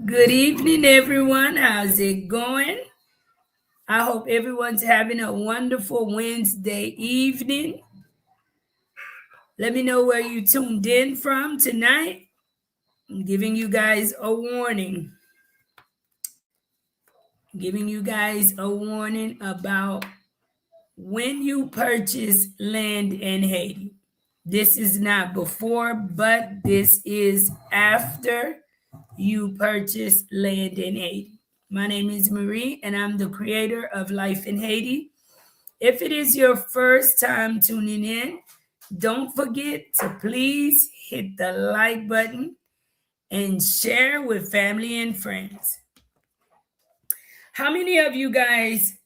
Good evening, everyone. How's it going? I hope everyone's having a wonderful Wednesday evening. Let me know where you tuned in from tonight. I'm giving you guys a warning. Giving you guys a warning about when you purchase land in Haiti. This is not before, but this is after you purchase land in Haiti. My name is Marie, and I'm the creator of Life in Haiti. If it is your first time tuning in, don't forget to please hit the like button and share with family and friends. How many of you guys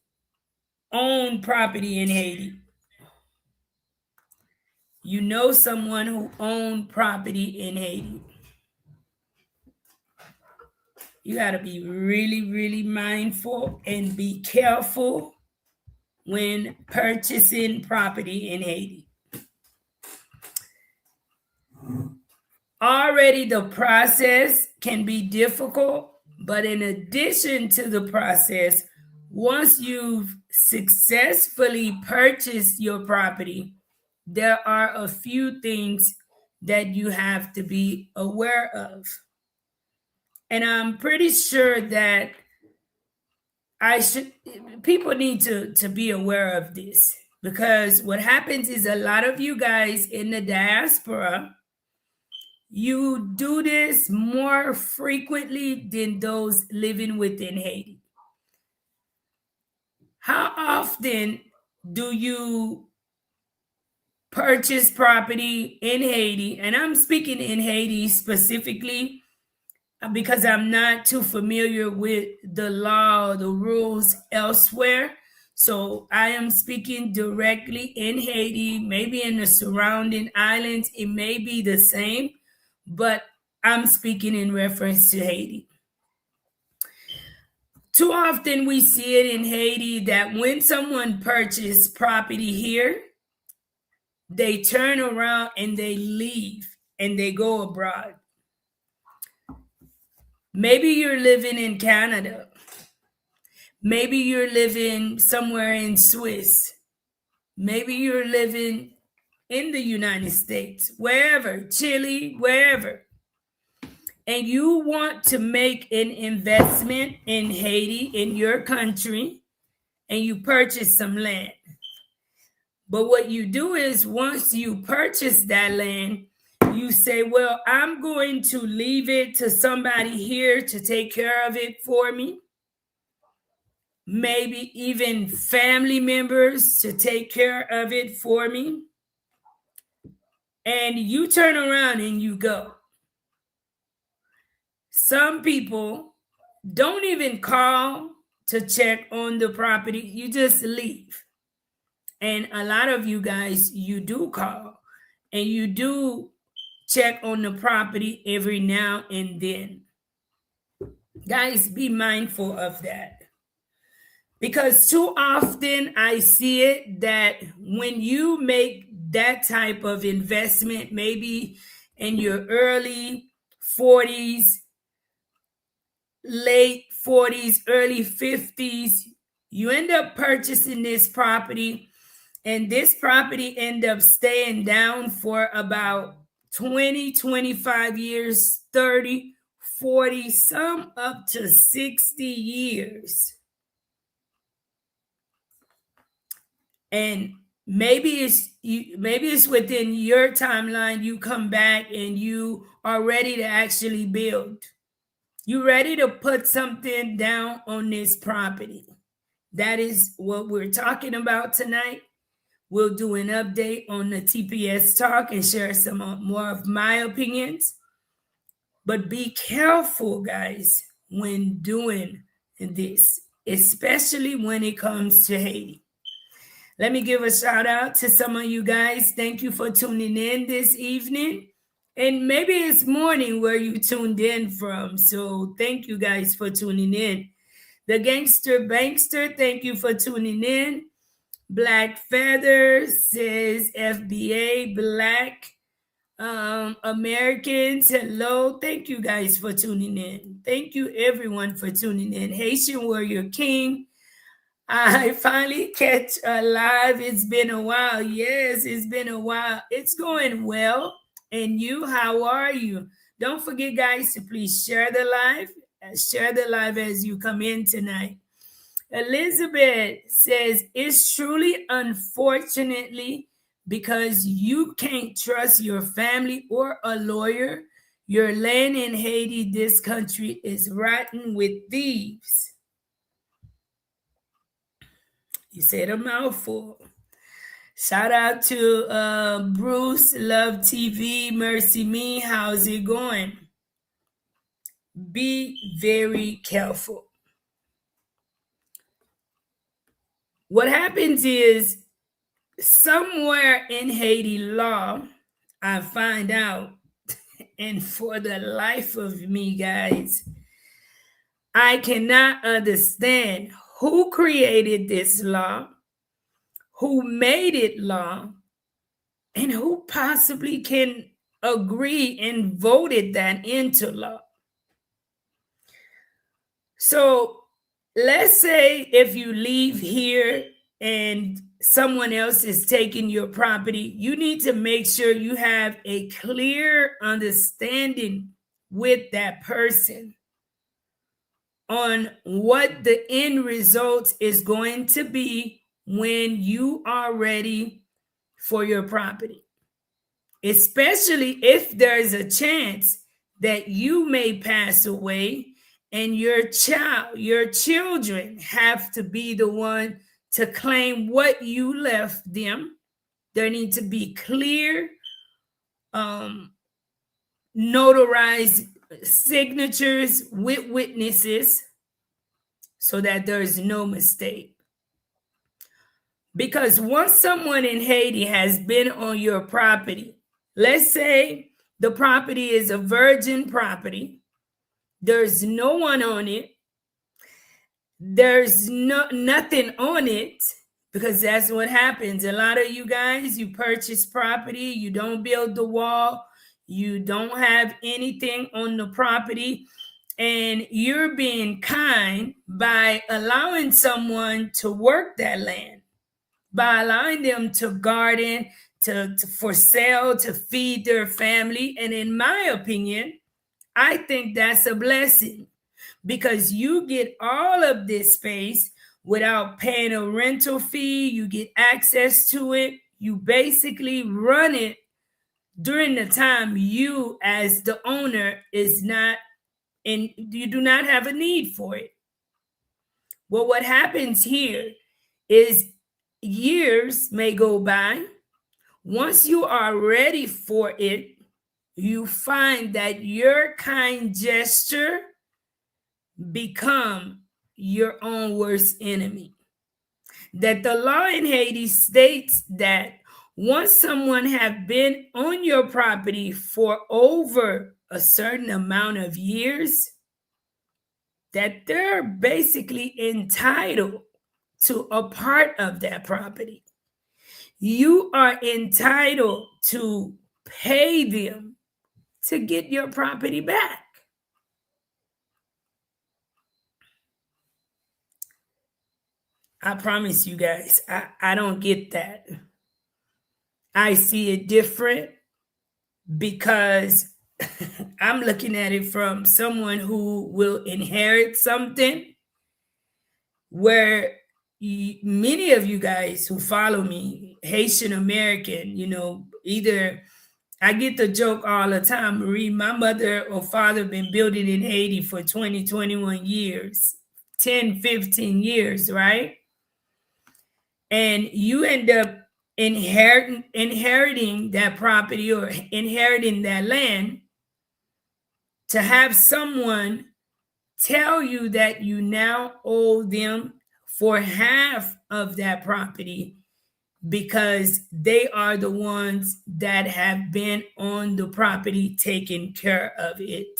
own property in Haiti? You know someone who owned property in Haiti. You got to be really, really mindful and be careful when purchasing property in Haiti. Already the process can be difficult, but in addition to the process, once you've successfully purchased your property, there are a few things that you have to be aware of. And I'm pretty sure that people need to be aware of this, because what happens is a lot of you guys in the diaspora, you do this more frequently than those living within Haiti. How often do you purchase property in Haiti? And I'm speaking in Haiti specifically because I'm not too familiar with the law, the rules elsewhere. So I am speaking directly in Haiti, maybe in the surrounding islands. It may be the same, but I'm speaking in reference to Haiti. Too often we see it in Haiti that when someone purchases property here, they turn around and they leave and they go abroad. Maybe you're living in Canada. Maybe you're living somewhere in Swiss. Maybe you're living in the United States, wherever, Chile, wherever. And you want to make an investment in Haiti, in your country, and you purchase some land. But what you do is once you purchase that land, you say, well, I'm going to leave it to somebody here to take care of it for me. Maybe even family members to take care of it for me. And you turn around and you go. Some people don't even call to check on the property. You just leave. And a lot of you guys, you do call and you do check on the property every now and then. Guys, be mindful of that. Because too often I see it that when you make that type of investment, maybe in your early 40s, late 40s, early 50s, you end up purchasing this property, and this property end up staying down for about 20, 25 years, 30, 40, some up to 60 years. And maybe it's within your timeline. You come back and you are ready to actually build. You're ready to put something down on this property. That is what we're talking about tonight. We'll do an update on the TPS talk and share some more of my opinions. But be careful, guys, when doing this, especially when it comes to Haiti. Let me give a shout out to some of you guys. Thank you for tuning in this evening. And maybe it's morning where you tuned in from. So thank you guys for tuning in. The Gangster Bankster, thank you for tuning in. Black Feather says FBA Black. Americans, hello. Thank you guys for tuning in. Thank you everyone for tuning in. Haitian Warrior King, I finally catch a live. It's been a while. Yes, it's been a while. It's going well. And you, how are you? Don't forget, guys, to please share the live. Share the live as you come in tonight. Elizabeth says, it's truly unfortunately because you can't trust your family or a lawyer. Your land in Haiti, this country is rotten with thieves. You said a mouthful. Shout out to Bruce, Love TV, Mercy Me. How's it going? Be very careful. What happens is somewhere in Haiti law, I find out, and for the life of me, guys, I cannot understand who created this law, who made it law, and who possibly can agree and voted that into law. So let's say if you leave here and someone else is taking your property, you need to make sure you have a clear understanding with that person on what the end result is going to be when you are ready for your property, especially if there's a chance that you may pass away and your children have to be the one to claim what you left them. There need to be clear, notarized signatures with witnesses so that there is no mistake. Because once someone in Haiti has been on your property, let's say the property is a virgin property, there's no one on it, there's nothing on it, because that's what happens. A lot of you guys, you purchase property, you don't build the wall, you don't have anything on the property, and you're being kind by allowing someone to work that land, by allowing them to garden, to for sale, to feed their family. And in my opinion, I think that's a blessing, because you get all of this space without paying a rental fee. You get access to it. You basically run it during the time you as the owner is not, and you do not have a need for it. Well, what happens here is years may go by. Once you are ready for it, you find that your kind gesture become your own worst enemy. That the law in Haiti states that once someone have been on your property for over a certain amount of years, that they're basically entitled to a part of that property. You are entitled to pay them to get your property back. I promise you guys, I don't get that. I see it different because I'm looking at it from someone who will inherit something where many of you guys who follow me, Haitian American, either I get the joke all the time, Marie, my mother or father been building in Haiti for 20, 21 years, 10, 15 years, right? And you end up inheriting that property or inheriting that land to have someone tell you that you now owe them for half of that property because they are the ones that have been on the property taking care of it.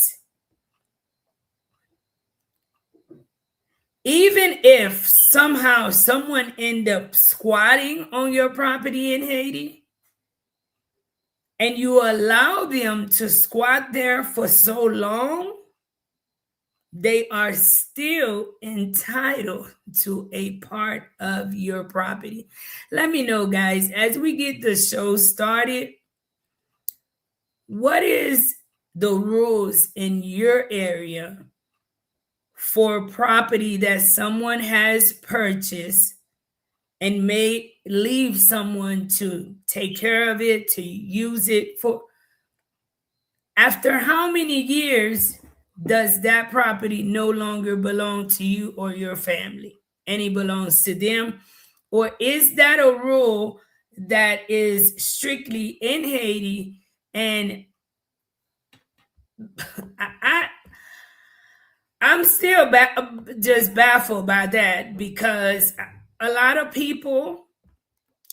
Even if somehow someone end up squatting on your property in Haiti and you allow them to squat there for so long, they are still entitled to a part of your property. Let me know, guys, as we get the show started, what is the rules in your area for property that someone has purchased and may leave someone to take care of it, to use it for? After how many years does that property no longer belong to you or your family, and it belongs to them? Or is that a rule that is strictly in Haiti? And I I'm still just baffled by that, because a lot of people,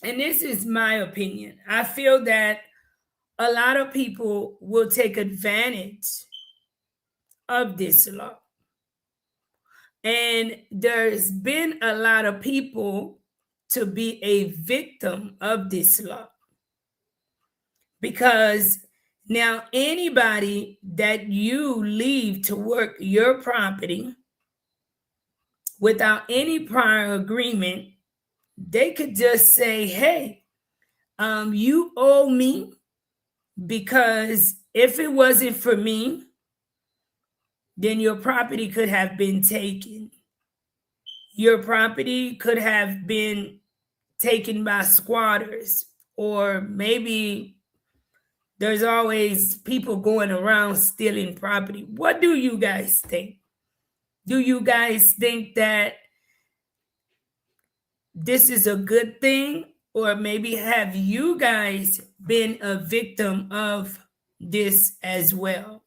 and this is my opinion, I feel that a lot of people will take advantage of this law. And there's been a lot of people to be a victim of this law, because now anybody that you leave to work your property without any prior agreement, they could just say, hey, you owe me, because if it wasn't for me, then your property could have been taken. Your property could have been taken by squatters, or maybe there's always people going around stealing property. What do you guys think? Do you guys think that this is a good thing? Or maybe have you guys been a victim of this as well?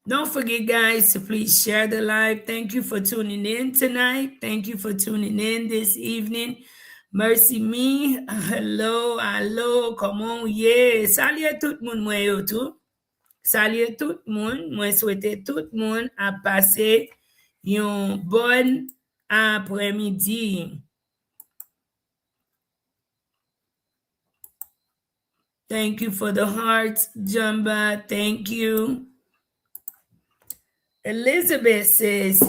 Don't forget, guys, to please share the live. Thank you for tuning in tonight. Thank you for tuning in this evening. Mercy me. Hello, hello. Come on, yeah. Salut tout le monde, moi yo tout. Salut tout le monde. Moi souhaite tout le monde à passer un bon après-midi. Thank you for the hearts, Jumba. Thank you. Elizabeth says,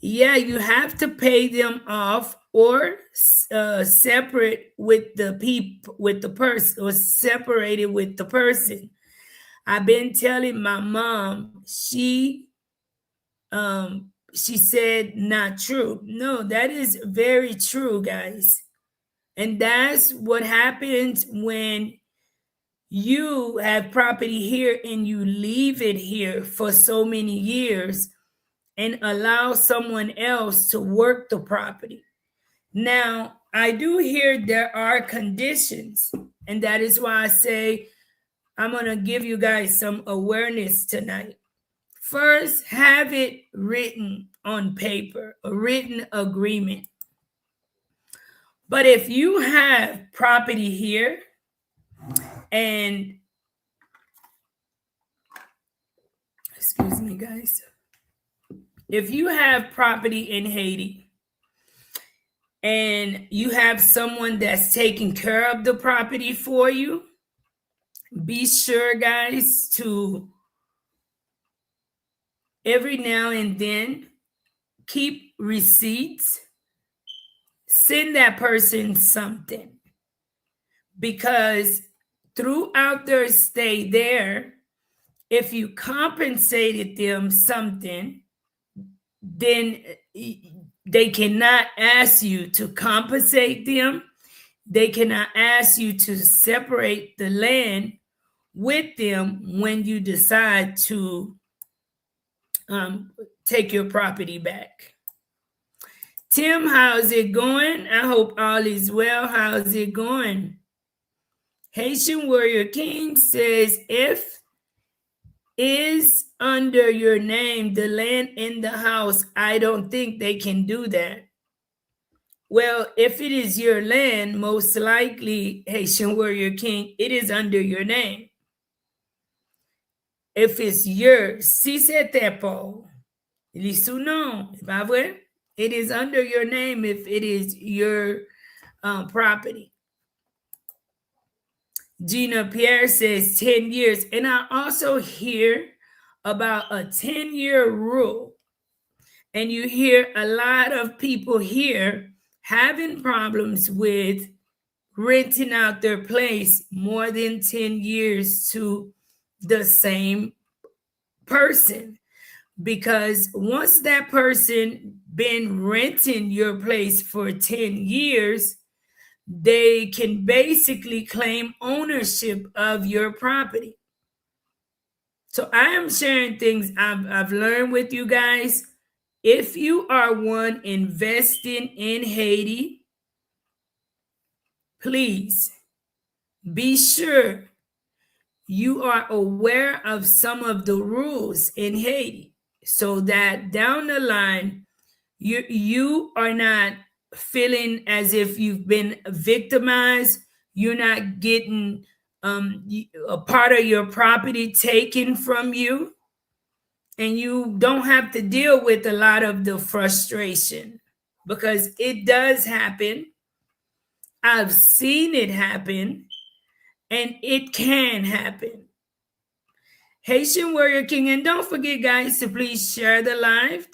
yeah, you have to pay them off, or separate with the person, or separated with the person. I've been telling my mom, she said not true. No, that is very true, guys. And that's what happens when you have property here and you leave it here for so many years and allow someone else to work the property. Now, I do hear there are conditions, and that is why I say I'm going to give you guys some awareness tonight. First, have it written on paper, a written agreement. But if you have property here, and excuse me, guys, if you have property in Haiti and you have someone that's taking care of the property for you, be sure, guys, to every now and then keep receipts, send that person something, because throughout their stay there, if you compensated them something, then they cannot ask you to compensate them. They cannot ask you to separate the land with them when you decide to take your property back. Tim, how's it going? I hope all is well. How's it going? Haitian Warrior King says, if is under your name, the land in the house, I don't think they can do that. Well, if it is your land, most likely, Haitian Warrior King, it is under your name. If it's yours, si c'était pas, non, pas vrai? It is under your name if it is your property. Gina Pierre says 10 years. And I also hear about a 10-year rule. And you hear a lot of people here having problems with renting out their place more than 10 years to the same person. Because once that person been renting your place for 10 years, they can basically claim ownership of your property. So I am sharing things I've learned with you guys. If you are one investing in Haiti, please be sure you are aware of some of the rules in Haiti so that down the line you are not feeling as if you've been victimized. You're not getting a part of your property taken from you, and you don't have to deal with a lot of the frustration, because it does happen. I've seen it happen, and it can happen. Haitian Warrior King, and don't forget, guys, to please share the live,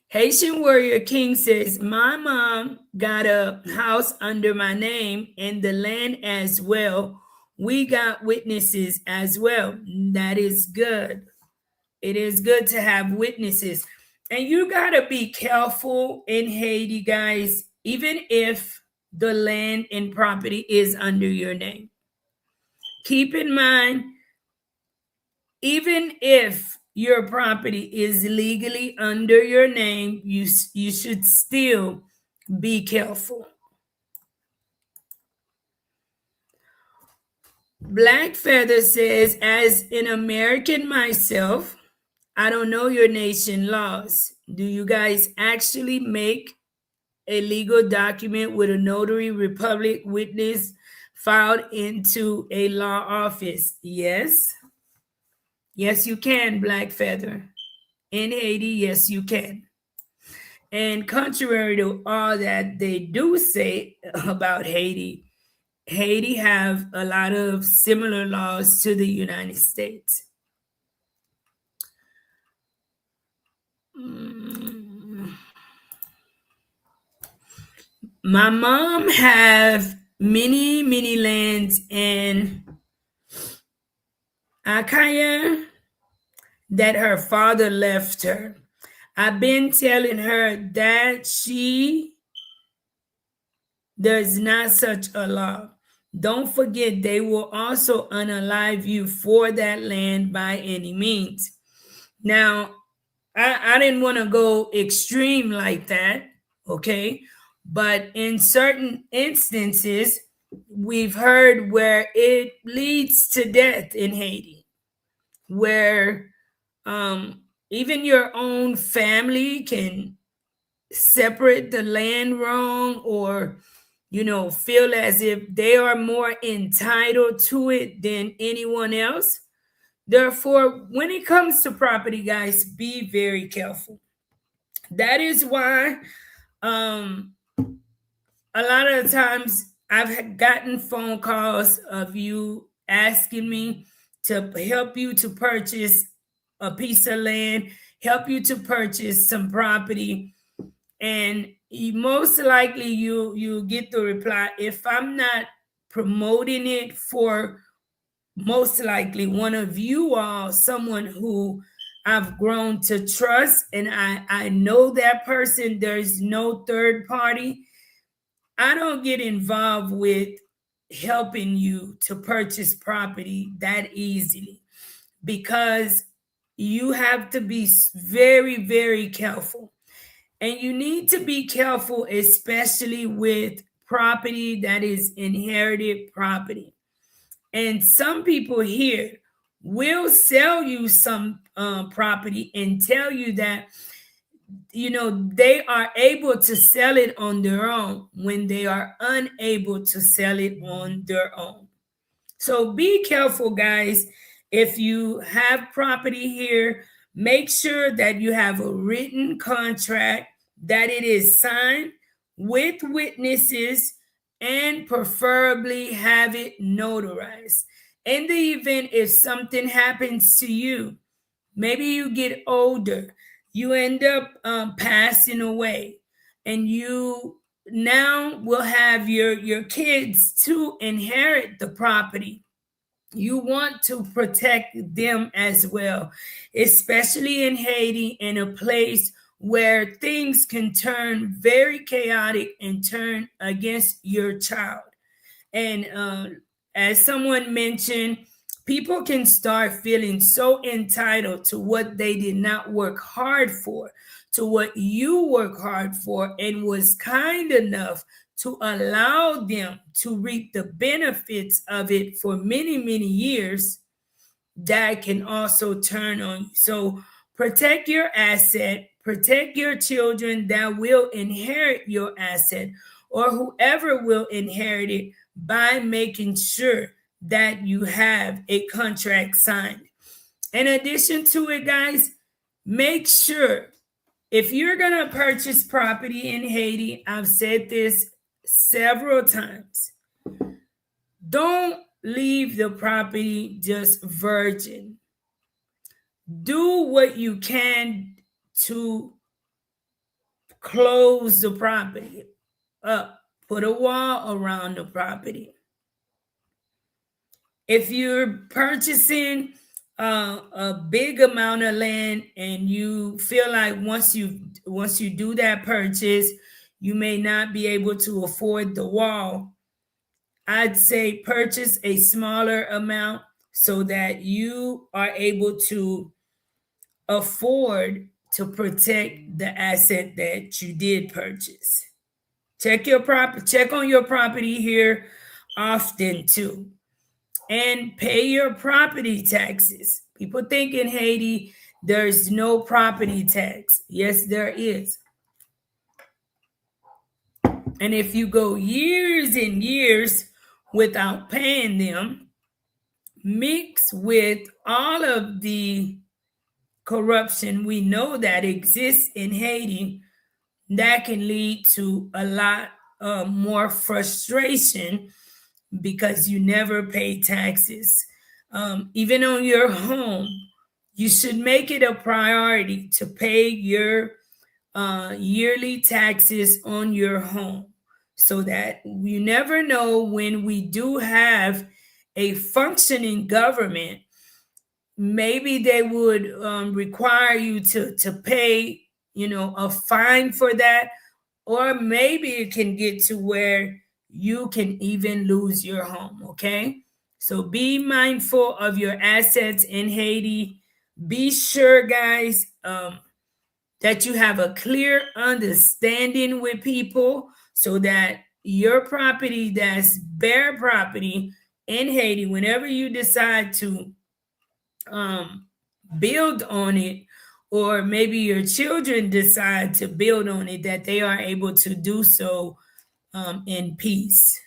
Haitian Warrior King says, my mom got a house under my name and the land as well. We got witnesses as well. That is good. It is good to have witnesses. And you got to be careful in Haiti, guys, even if the land and property is under your name. Keep in mind, even if your property is legally under your name, you should still be careful. Black Feather says, as an American myself, I don't know your nation laws. Do you guys actually make a legal document with a notary republic witness filed into a law office? Yes. Yes, you can, Black Feather. In Haiti, yes, you can. And contrary to all that they do say about Haiti, Haiti have a lot of similar laws to the United States. My mom have many lands in Akaya that her father left her. I've been telling her that there's not such a law. Don't forget, they will also unalive you for that land by any means. Now, I didn't want to go extreme like that, okay? But in certain instances, we've heard where it leads to death in Haiti, where even your own family can separate the land wrong, or feel as if they are more entitled to it than anyone else. Therefore, when it comes to property, guys, be very careful. That is why a lot of the times I've gotten phone calls of you asking me to help you to purchase a piece of land, help you to purchase some property, and most likely you get the reply, if I'm not promoting it for most likely one of you all, someone who I've grown to trust, and I know that person, there's no third party, I don't get involved with helping you to purchase property that easily, because you have to be very careful. And you need to be careful, especially with property that is inherited property. And some people here will sell you some property and tell you that they are able to sell it on their own when they are unable to sell it on their own. So be careful, guys. If you have property here, make sure that you have a written contract, that it is signed with witnesses, and preferably have it notarized. In the event if something happens to you, maybe you get older, you end up passing away, and you now will have your kids to inherit the property. You want to protect them as well, especially in Haiti, in a place where things can turn very chaotic and turn against your child. And as someone mentioned, people can start feeling so entitled to what they did not work hard for, to what you work hard for, and was kind enough to allow them to reap the benefits of it for many, many years. That can also turn on you. So protect your asset, protect your children that will inherit your asset, or whoever will inherit it, by making sure that you have a contract signed. In addition to it, guys, make sure if you're going to purchase property in Haiti, I've said this several times, don't leave the property just virgin. Do what you can to close the property up, put a wall around the property. If you're purchasing a big amount of land and you feel like once you do that purchase, you may not be able to afford the wall, I'd say purchase a smaller amount so that you are able to afford to protect the asset that you did purchase. Check on your property here often too. And pay your property taxes. People think in Haiti there's no property tax. Yes, there is. And if you go years and years without paying them, mixed with all of the corruption we know that exists in Haiti, that can lead to a lot more frustration because you never pay taxes. Even on your home, you should make it a priority to pay your yearly taxes on your home, so that you never know when we do have a functioning government, maybe they would require you to pay, a fine for that, or maybe it can get to where you can even lose your home. Okay, so be mindful of your assets in Haiti. Be sure, guys, that you have a clear understanding with people, so that your property that's bare property in Haiti, whenever you decide to build on it, or maybe your children decide to build on it, that they are able to do so in peace.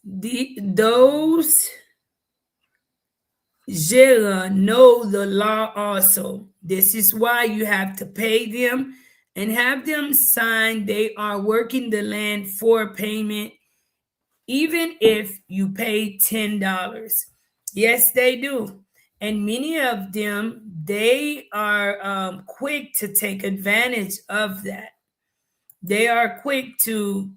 Those Jera know the law also. This is why you have to pay them and have them sign they are working the land for payment, even if you pay $10. Yes, they do. And many of them, they are quick to take advantage of that. They are quick to,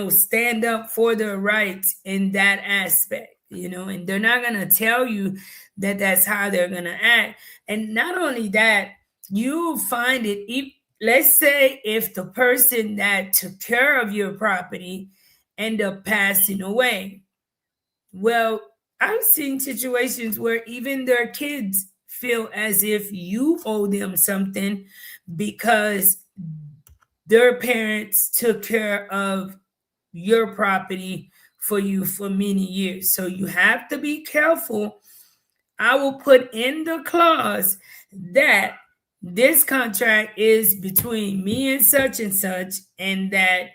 stand up for their rights in that aspect, and they're not going to tell you that that's how they're going to act. And not only that, you find it, let's say if the person that took care of your property end up passing away. Well, I've seen situations where even their kids feel as if you owe them something because their parents took care of your property for you for many years. So you have to be careful. I will put in the clause that this contract is between me and such, and that,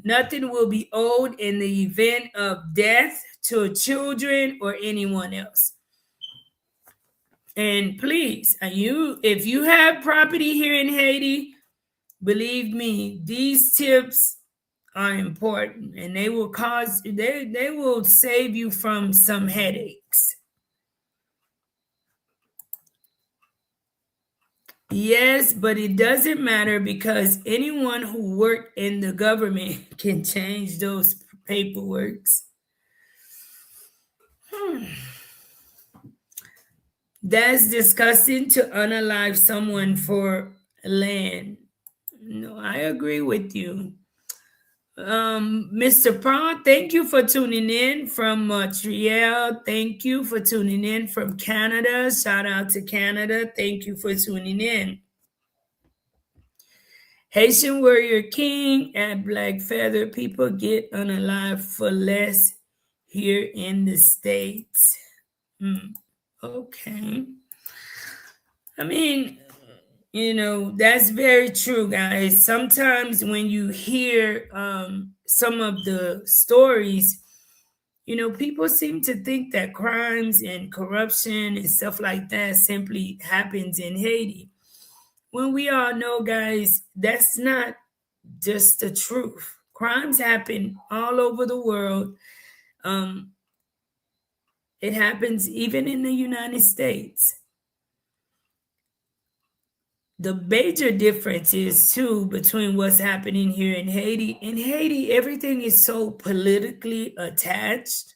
nothing will be owed in the event of death to children or anyone else. And please, if you have property here in Haiti, believe me, these tips are important, and they will save you from some headaches. Yes, but it doesn't matter because anyone who worked in the government can change those paperworks. Hmm. That's disgusting to unalive someone for land. No, I agree with you. Mr. Prawn, thank you for tuning in from Montreal. Thank you for tuning in from Canada. Shout out to Canada. Thank you for tuning in. Haitian Warrior King and Black Feather people get unalive for less here in the States. Okay. I mean, that's very true, guys. Sometimes when you hear some of the stories, people seem to think that crimes and corruption and stuff like that simply happens in Haiti. When we all know, guys, that's not just the truth. Crimes happen all over the world. Um, it happens even in the United States. The major difference is too between what's happening here in Haiti. In Haiti, everything is so politically attached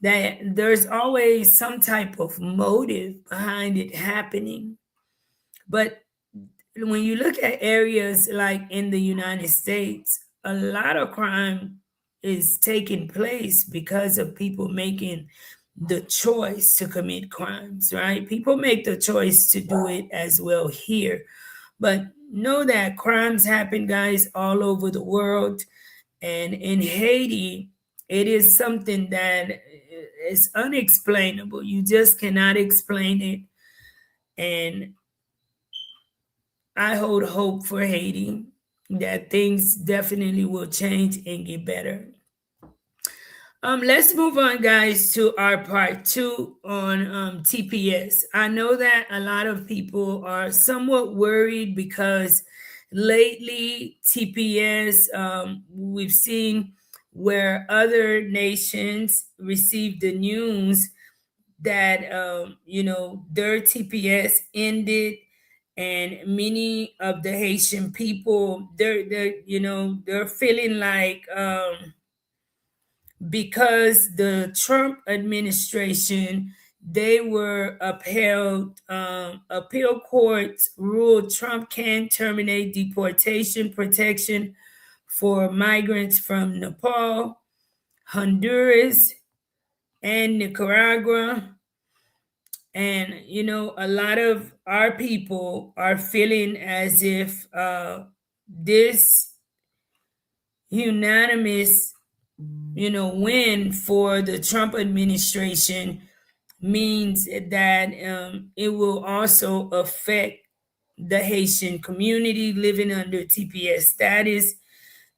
that there's always some type of motive behind it happening. But when you look at areas like in the United States, a lot of crime is taking place because of people making the choice to commit crimes, right? People make the choice to do it as well here. But know that crimes happen, guys, all over the world. And in Haiti, it is something that is unexplainable. You just cannot explain it. And I hold hope for Haiti that things definitely will change and get better. Let's move on, guys, to our part two on TPS. I know that a lot of people are somewhat worried because lately TPS, we've seen where other nations received the news that their TPS ended, and many of the Haitian people they're feeling like because the Trump administration, they were upheld, appeal courts ruled Trump can terminate deportation protection for migrants from Nepal, Honduras, and Nicaragua. And a lot of our people are feeling as if this unanimous win for the Trump administration means that it will also affect the Haitian community living under TPS status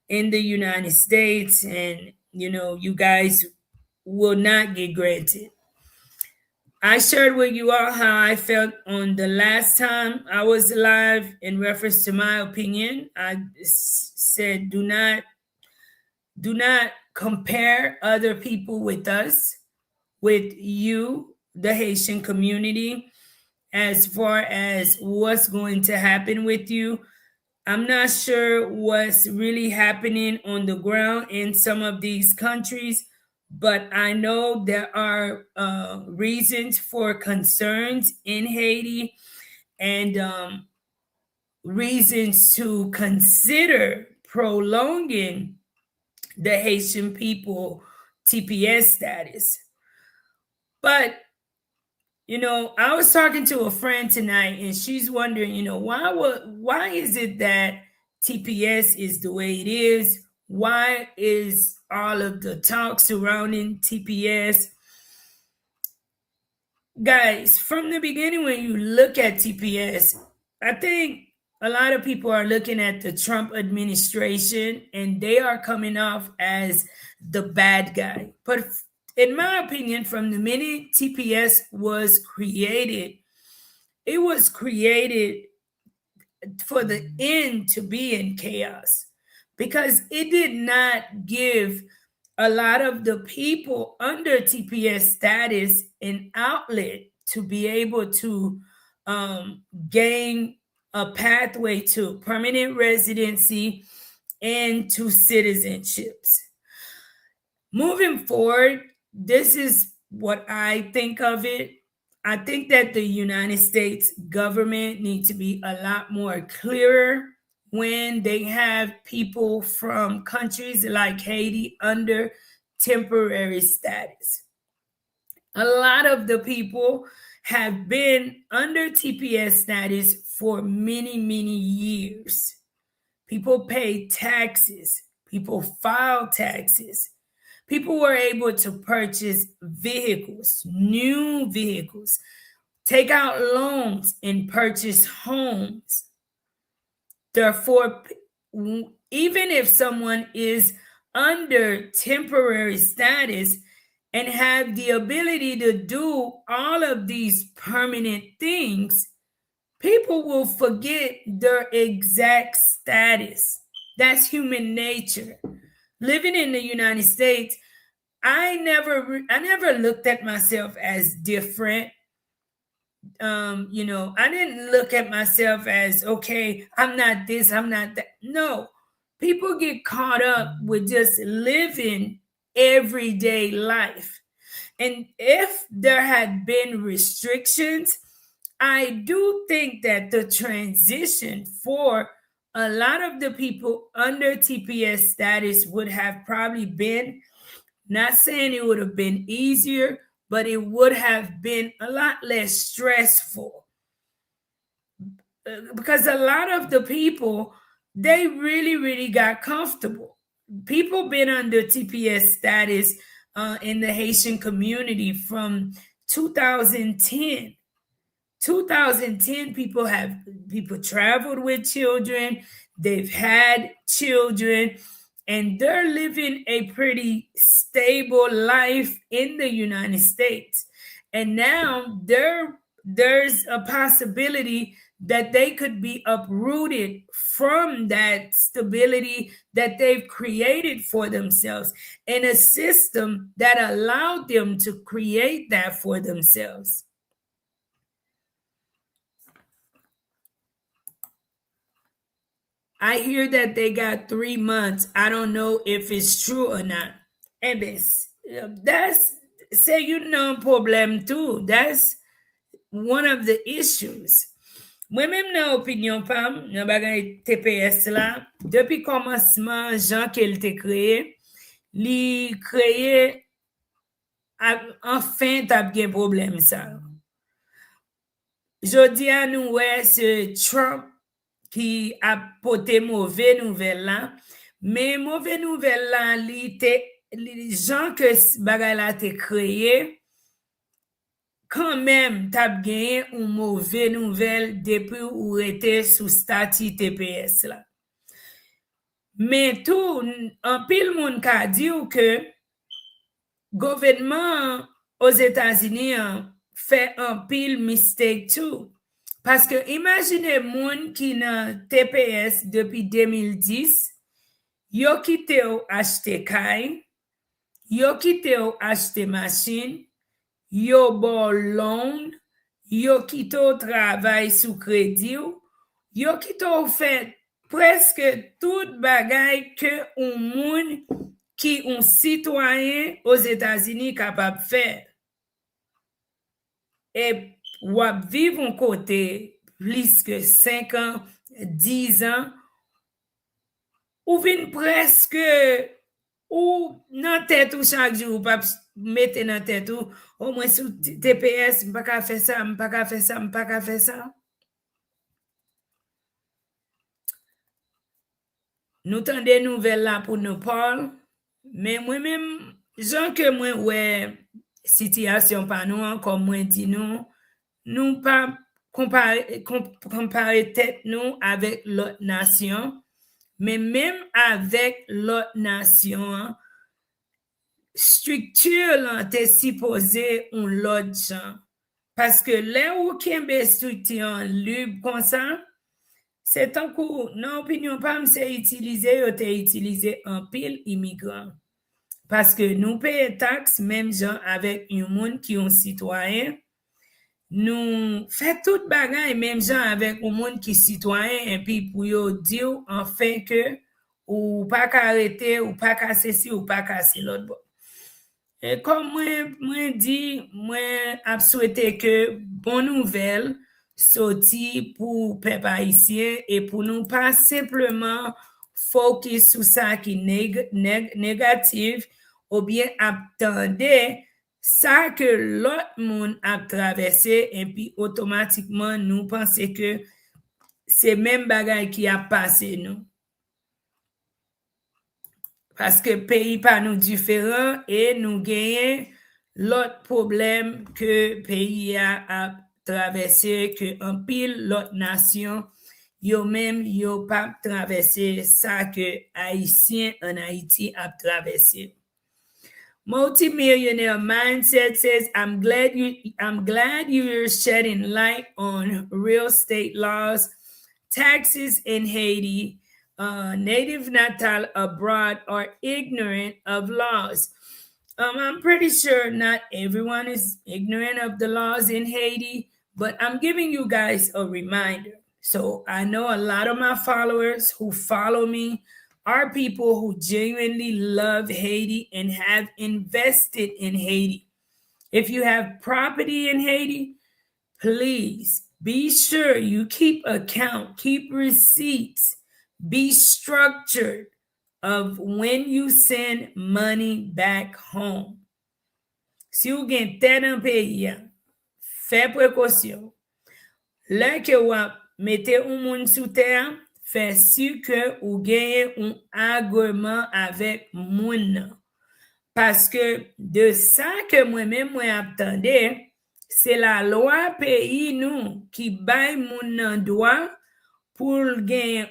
in the United States. And you guys will not get granted. I shared with you all how I felt on the last time I was live in reference to my opinion. I said, do not compare other people with us, with you, the Haitian community, as far as what's going to happen with you. I'm not sure what's really happening on the ground in some of these countries, but I know there are reasons for concerns in Haiti, and reasons to consider prolonging the Haitian people TPS status. But I was talking to a friend tonight, and she's wondering, why is it that TPS is the way it is? Why is all of the talk surrounding TPS? Guys, from the beginning, when you look at TPS, I think a lot of people are looking at the Trump administration and they are coming off as the bad guy. But In my opinion, from the minute TPS was created, it was created for the end to be in chaos, because it did not give a lot of the people under TPS status an outlet to be able to gain a pathway to permanent residency and to citizenships. Moving forward, this is what I think of it. I think that the United States government needs to be a lot more clearer when they have people from countries like Haiti under temporary status. A lot of the people have been under TPS status for many, many years. People pay taxes, people file taxes. People were able to purchase vehicles, new vehicles, take out loans, and purchase homes. Therefore, even if someone is under temporary status and have the ability to do all of these permanent things, people will forget their exact status. That's human nature. Living in the United States, I never looked at myself as different. I didn't look at myself as, okay, I'm not this, I'm not that. No, people get caught up with just living everyday life. And if there had been restrictions, I do think that the transition for a lot of the people under TPS status would have probably been, not saying it would have been easier, but it would have been a lot less stressful. Because a lot of the people, they really, really got comfortable. People been under TPS status in the Haitian community from 2010. 2010, people traveled with children, they've had children, and they're living a pretty stable life in the United States. And now there's a possibility that they could be uprooted from that stability that they've created for themselves in a system that allowed them to create that for themselves. I hear that they got 3 months. I don't know if it's true or not. Eh ben, that's, say, problem too. That's one of the issues. Moi-même nan opinyon pam, nan bagay TPS la, depi komanseman jan ke l te kreye, li kreye, enfin tap gen problem sa. Jodi a nou wè se Trump qui a porté mauvais nouvelle là, mais mauvais nouvelle là, les gens que bagay la te créé, quand même t'as gagné une mauvaise nouvelle depuis ou était sous statut TPS là. Mais tout, en pile moun ka dit que gouvernement aux États-Unis fait un pile mistake tout. Parce que imaginez moun qui nan TPS depuis 2010, yo kite ou achete kay, yo kite ou achete machine, yo bon loan, yo kite ou travail sous crédit, yo kite ou fait presque tout bagay que un moun qui un citoyen aux États-Unis capable faire. Et wap vive un côté plus que 5 ans, 10 ans, ou vin presque, ou nan tête ou chaque jour, ou pas mette nan tête ou, au moins sous TPS, m'pa ka faire ça, m'pa ka faire ça, m'pa ka faire ça. Nous tendons des nouvelles là pour nous parler, mais moi-même, gens que moi, ouais, situation pas nous, comme moi dit nous pas comparer tête nous avec l'autre nation, mais même avec l'autre nation, structure lan te supposé on l'autre jan. Parce que là où kembe structure libre comme ça, c'est tant kou, nan opinion pam, se utiliser yo te utiliser en pile immigrant. Parce que nous payons taxes, même gens avec un monde qui est citoyen, nous faisons tout bagay, même gens avec un monde qui est citoyen, et puis pour yo dire enfin que ou pas arrêter, ou pas casser ci, ou pas casser l'autre bon. Et comme moi dit, moi a souhaité que bonne nouvelle sorti pour peuple haïtien et pour nous pas simplement focus sur ça qui négatif ou bien attendre ça que l'autre monde a traversé et puis automatiquement nous penser que c'est même bagage qui a passé nous. Parce que pays pas nous différents et nous gagnons l'autre problème que pays a traversé, que en pile l'autre nation, yo même yo pas traversé ça que Haïtien en Haïti a traversé. Multimillionaire mindset says, I'm glad you're shedding light on real estate laws, taxes in Haiti. Native natal abroad are ignorant of laws. I'm pretty sure not everyone is ignorant of the laws in Haiti, but I'm giving you guys a reminder. So I know a lot of my followers who follow me are people who genuinely love Haiti and have invested in Haiti. If you have property in Haiti, please be sure you keep account, keep receipts, be structured of when you send money back home. Si vous avez tête en pays, faites précaution. Là que vous mettez un monde sous terre, faites sûr que vous gagnez un agrément avec moun. Parce que de ça que moi-même moi attendais, c'est la loi pays nous qui baille moun droit pour gagner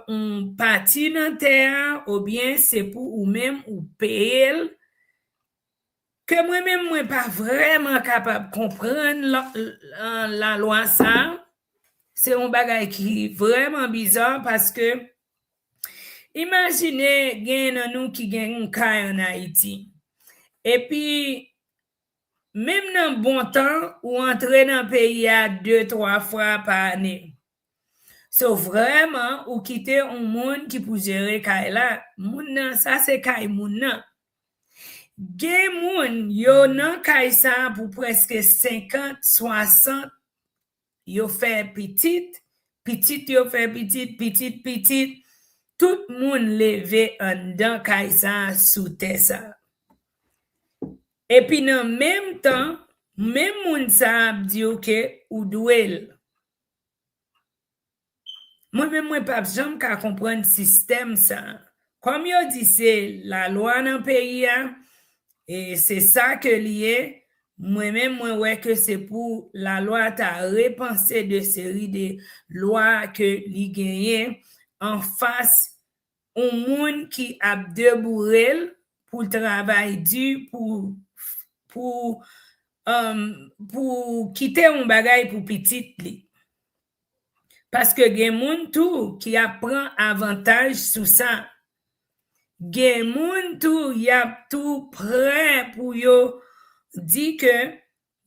un parti dans terre ou bien c'est pour ou même ou payer que moi-même moi pas vraiment capable de comprendre la loi ça. C'est un bagage qui est vraiment bizarre parce que imaginez gen nous qui gen un cas en Haïti. Et puis même dans bon temps ou entrer dans le pays à 2-3 fois par année. So vraiment ou quitter un monde qui pour gérer kay la, moun ça c'est kay moun nan. Gen moun yo nan kay ça pour presque 50, 60 yo fait petite yo fait petite tout moun levé en dan kay ça sous terre ça. Et puis dans même temps, même moun sa dit que ou douel. Moi-même, moi, pas jamais qu'à comprendre le système, ça. Comme yo dit, c'est la loi dans le pays, et c'est ça que lié. Moi-même, moi, ouais, que c'est pour la loi, t'as repensé de série de lois que li gagné en face au monde qui a debouré pour le travail dur, pour quitter un bagage pour petit li. Parce que gen moun tout qui apprend avantage sur ça. Gen moun tout y a tout prêt pour yo dit que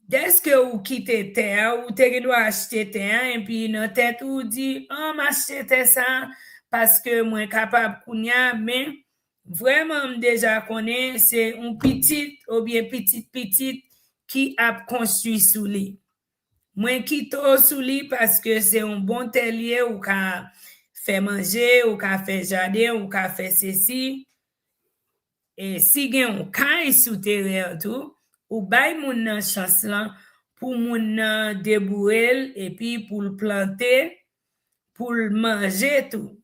dès que ou quitte terre ou te doit acheter terre et puis dans tête ou dit m'acheter ça parce que moi capable kounya mais vraiment déjà connaît c'est un petit ou bien petite qui a construit sous lui. Moi quitte sous lui parce que c'est un bon terrier ou qu'a fait manger ou qu'a fait jardin ou qu'a fait ceci. Et si gen un caille sous terre tout ou bay moun nan chance là pour moun nan débouer et puis pour le planter pour le manger tout.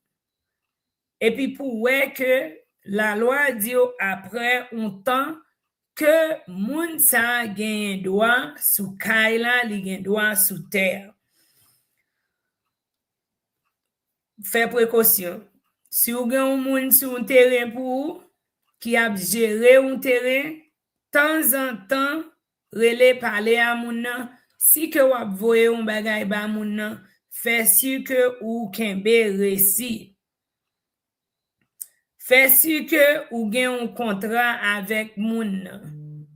Et puis pour ouais que la loi dit après un temps que moun sa gen droit sous caille là, li gen droit sous terre. Fais précaution. Si ou gen un moun sous un terrain pour qui a géré un terrain, temps en temps, rele parler à moun nan, si que wap voye un bagay ba moun nan, fè sûr que ou kenbe resi. Fè sûr que ou gen un contrat avec moun nan.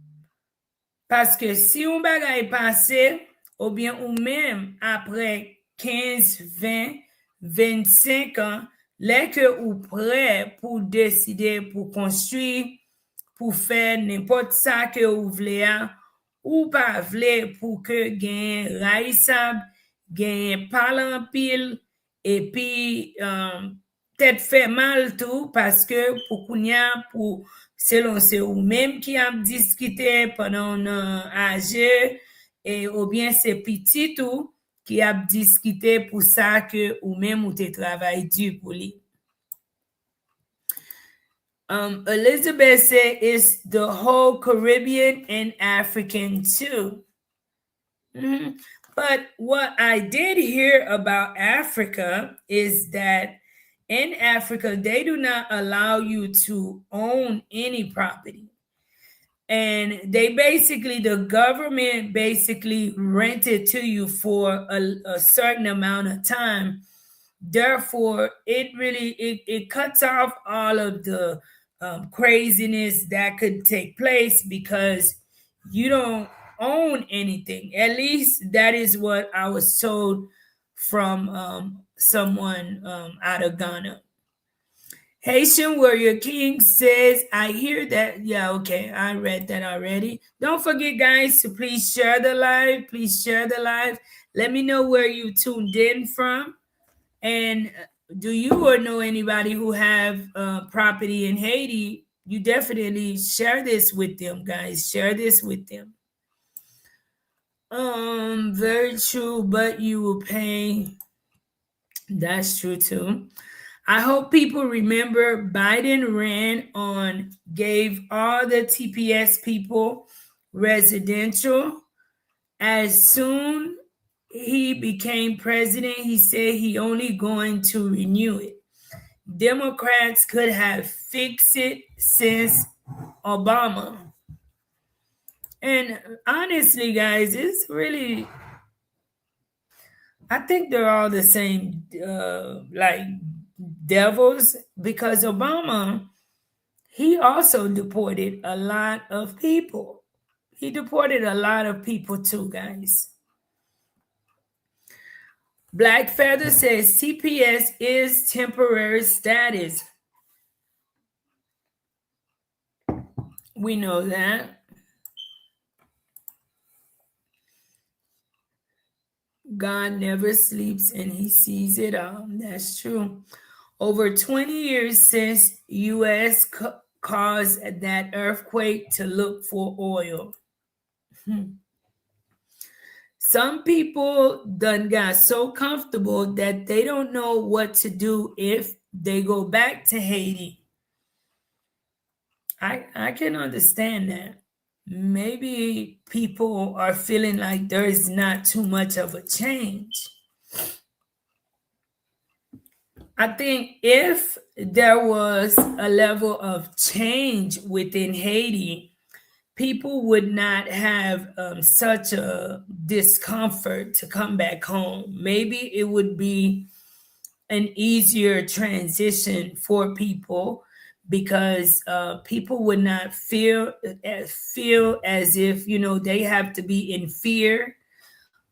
Parce que si un bagay passe, ou bien ou même après 15, 20, 25 ans, là que ou prêt pour décider, pour construire, pour faire n'importe ça que vous voulez, ou pas voulez pour que gagne raïsab, gagne parlant pile, et puis peut-être fait mal tout, parce que pour kounya, pour selon c'est ou même qui a discuté pendant un âge, et ou bien c'est petit tout qui a discuté pour ça que ou même ou te travail dur pour lui. Elizabeth said it's the whole Caribbean and African too. Mm-hmm. But what I did hear about Africa is that in Africa, they do not allow you to own any property. And they basically, the government basically rent it to you for a certain amount of time. Therefore, it cuts off all of the craziness that could take place because you don't own anything. At least that is what I was told from someone out of Ghana. Haitian Warrior King says, I hear that. Yeah, okay, I read that already. Don't forget, guys, to please share the live. Please share the live. Let me know where you tuned in from. And do you or know anybody who have property in Haiti? You definitely share this with them, guys. Share this with them. Very true, but you will pay. That's true too. I hope people remember Biden ran on, gave all the TPS people residential. As soon he became president, he said he only going to renew it. Democrats could have fixed it since Obama. And honestly, guys, it's really, I think they're all the same, like devils, because Obama, he also deported a lot of people. He deported a lot of people too, guys. Black Feather says TPS is temporary status. We know that. God never sleeps and he sees it all. That's true. Over 20 years since U.S. caused that earthquake to look for oil. Some people done got so comfortable that they don't know what to do if they go back to Haiti. I can understand that. Maybe people are feeling like there is not too much of a change. I think if there was a level of change within Haiti, people would not have such a discomfort to come back home. Maybe it would be an easier transition for people because people would not feel as if, you know, they have to be in fear,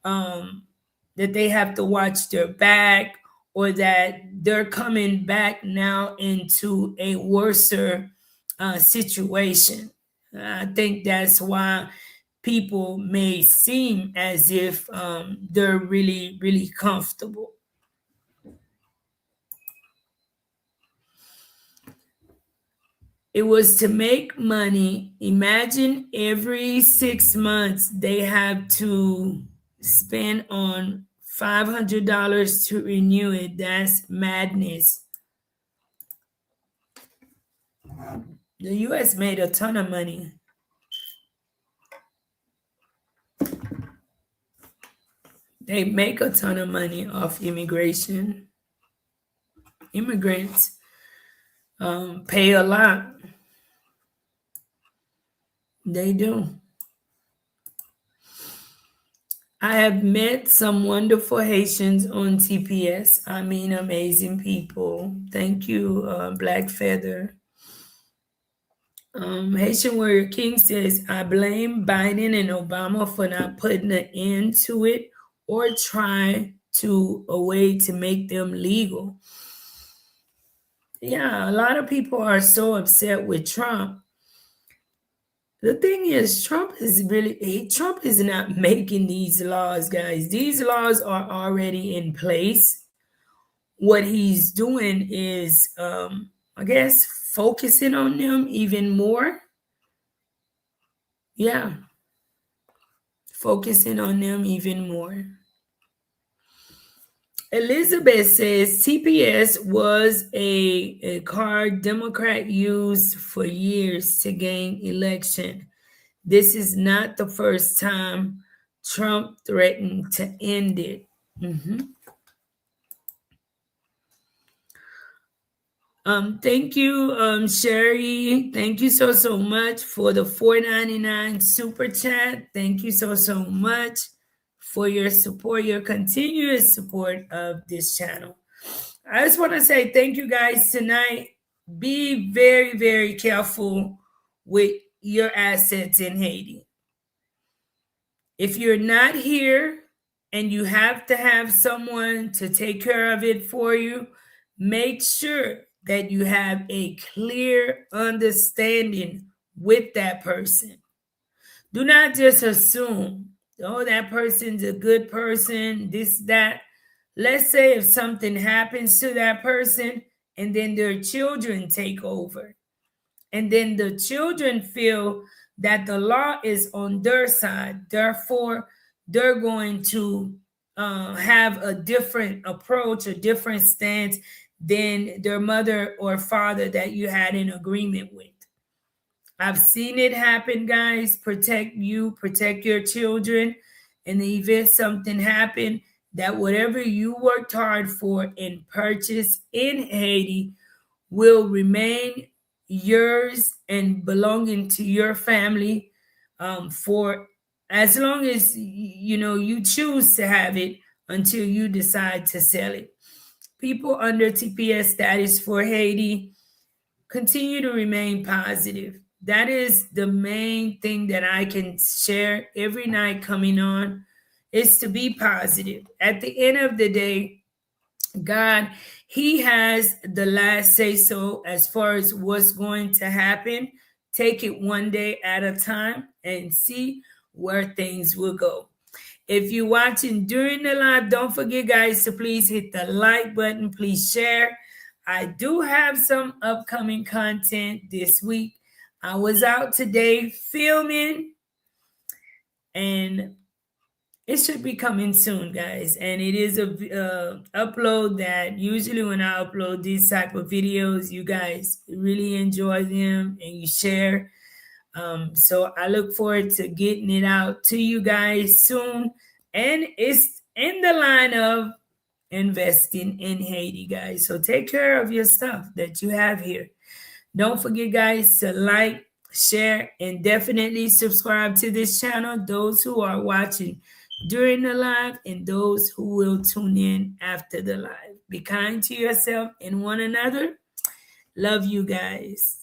that they have to watch their back, or that they're coming back now into a worser situation. I think that's why people may seem as if they're really, really comfortable. It was to make money. Imagine every 6 months they have to spend on $500 to renew it. That's madness. The U.S. made a ton of money. They make a ton of money off immigration. Immigrants pay a lot. They do. I have met some wonderful Haitians on TPS. I mean, amazing people. Thank you, Black Feather. Haitian Warrior King says, I blame Biden and Obama for not putting an end to it or try to a way to make them legal. Yeah, a lot of people are so upset with Trump. The thing is, Trump is not making these laws, guys. These laws are already in place. What he's doing is, I guess, focusing on them even more. Yeah, focusing on them even more. Elizabeth says TPS was a card Democrat used for years to gain election. This is not the first time Trump threatened to end it. Mhm. Thank you, Sherry. Thank you so much for the $4.99 super chat. Thank you so much for your support, your continuous support of this channel. I just want to say thank you guys tonight. Be very careful with your assets in Haiti. If you're not here and you have to have someone to take care of it for you, make sure that you have a clear understanding with that person. Do not just assume, oh, that person's a good person, this, that. Let's say if something happens to that person and then their children take over, and then the children feel that the law is on their side, therefore they're going to have a different approach, a different stance than their mother or father that you had an agreement with. I've seen it happen, guys. Protect you, protect your children. In the event something happened, that whatever you worked hard for and purchased in Haiti will remain yours and belonging to your family for as long as you choose to have it until you decide to sell it. People under TPS status for Haiti, continue to remain positive. That is the main thing that I can share every night coming on, is to be positive. At the end of the day, God, He has the last say so as far as what's going to happen. Take it one day at a time and see where things will go. If you're watching during the live, don't forget, guys, to please hit the like button. Please share. I do have some upcoming content this week. I was out today filming, and it should be coming soon, guys. And it is a upload that usually when I upload these type of videos, you guys really enjoy them and you share. So I look forward to getting it out to you guys soon. And it's in the line of investing in Haiti, guys. So take care of your stuff that you have here. Don't forget, guys, to like, share, and definitely subscribe to this channel. Those who are watching during the live and those who will tune in after the live. Be kind to yourself and one another. Love you guys.